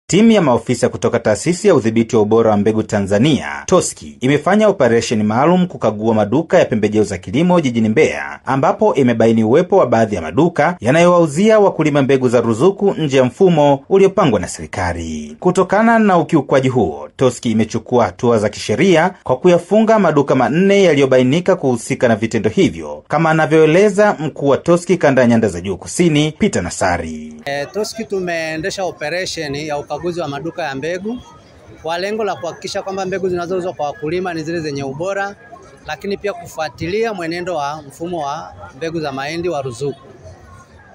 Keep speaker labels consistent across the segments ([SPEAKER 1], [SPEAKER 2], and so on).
[SPEAKER 1] Timu ya maofisa kutoka Taasisi ya Udhibiti wa Ubora wa Mbegu Tanzania, TOSCI, imefanya operesheni maalum kukagua maduka ya pembejeo za kilimo jijini Mbeya, ambapo imebaini uwepo wa baadhi ya maduka yanayowauzia wakulima mbegu za ruzuku nje ya mfumo uliopangwa na serikali. Kutokana na ukiukwaji huo, TOSCI imechukua hatua za kisheria kwa kuyafunga maduka 4 yaliyobainika kuhusika na vitendo hivyo, kama anavyoeleza mkuu wa TOSCI kanda ya Nyanda za Juu Kusini, Peter Nasari.
[SPEAKER 2] TOSCI tumeendesha operation ya ukaguzi wa maduka ya mbegu kwa lengo la kuhakikisha kwamba mbegu zinazouzwa kwa wakulima ni zile zenye ubora, lakini pia kufuatilia mwenendo wa mfumo wa mbegu za mahindi wa ruzuku.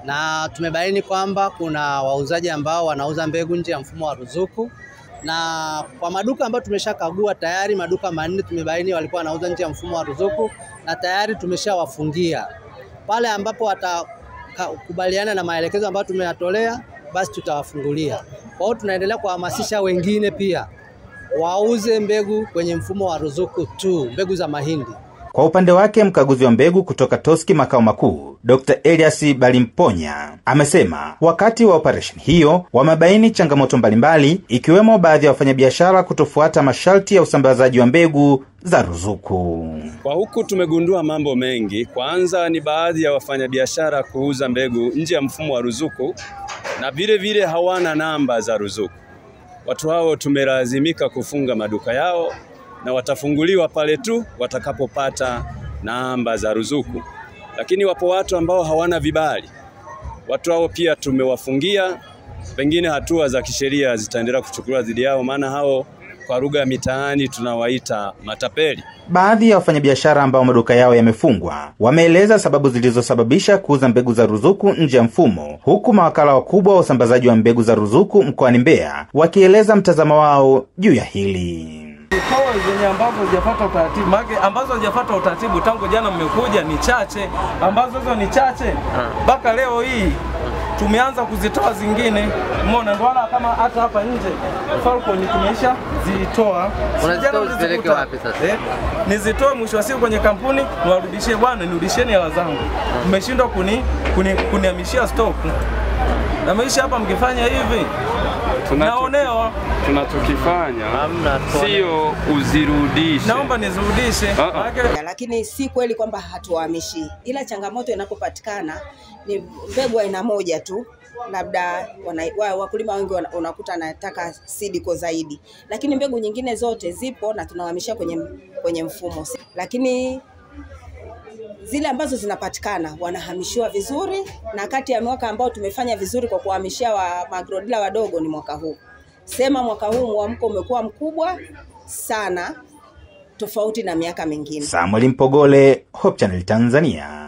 [SPEAKER 2] Na tumebaini kwamba kuna wauzaji ambao wanauza mbegu nje ya mfumo wa ruzuku, na kwa maduka ambayo tumeshakagua tayari maduka 4 tumebaini walikuwa wanauza nje ya mfumo wa ruzuku na tayari tumeshawafungia. Pale ambapo watakubaliana na maelekezo ambayo tumeyatolea, basi tutawafungulia. Kwa hiyo tunaendelea kuhamasisha wengine pia wauze mbegu kwenye mfumo wa ruzuku tu, mbegu za mahindi.
[SPEAKER 1] Kwa upande wake, mkaguzi wa mbegu kutoka TOSCI makao makuu, Dr. Elias Balimponya, amesema wakati wa operation hiyo wamebaini changamoto mbalimbali, ikiwemo baadhi ya wafanyabiashara kutofuata masharti ya usambazaji wa mbegu za ruzuku.
[SPEAKER 3] Kwa huku tumegundua mambo mengi. Kwanza ni baadhi ya wafanyabiashara kuuza mbegu nje ya mfumo wa ruzuku na vile vile hawana namba za ruzuku. Watu hao tumelazimika kufunga maduka yao na watafunguliwa pale tu watakapopata namba za ruzuku. Lakini wapo watu ambao hawana vibali. Watu hao pia tumewafungia, pengine hatua za kisheria zitaendelea kuchukuliwa dhidi yao, maana hao kwa lugha ya mitaani tunawaita matapeli.
[SPEAKER 1] Baadhi ya wafanyabiashara ambao maduka yao yamefungwa wameeleza sababu zilizosababisha kuuza mbegu za ruzuku nje ya mfumo, huku mawakala wakubwa wa usambazaji wa mbegu za ruzuku mkoani Mbeya wakieleza mtazamo wao juu ya hili.
[SPEAKER 4] Zenye ambazo hazijafuata utaratibu, ambazo hazijafuata utaratibu tangu jana mmekuja ni chache, ambazo hizo ni chache mpaka leo hii tumeanza kuzitoa zingine. Umeona, ndio wala kama hata hapa nje Falcon tumeisha zitoa.
[SPEAKER 2] Unazitoa zipeleke wapi sasa?
[SPEAKER 4] Nizitoe mwisho wa siku kwenye kampuni, niwarudishie bwana, nirudishieni hela zangu. Mmeshindwa kunihamishia stock. Na maisha hapa mkifanya hivi naonewa.
[SPEAKER 3] Tunachokifanya sio uzirudishe.
[SPEAKER 4] Naomba nizirudishe.
[SPEAKER 5] Lakini si kweli kwamba hatuwahamishi. Ila changamoto inapopatikana ni mbegu aina moja tu. Labda wakulima wengi unakuta anataka sidiko zaidi. Lakini mbegu nyingine zote zipo na tunawahamishia kwenye mfumo. Lakini zile ambazo zinapatikana wanahamishiwa vizuri, na kati ya mwaka ambao tumefanya vizuri kwa kuhamishia wa magrodila wadogo ni mwaka huu. Sema mwaka huu mwamko umekuwa mkubwa sana tofauti na miaka mingine.
[SPEAKER 1] Samuel Mpogole, Hope Channel Tanzania.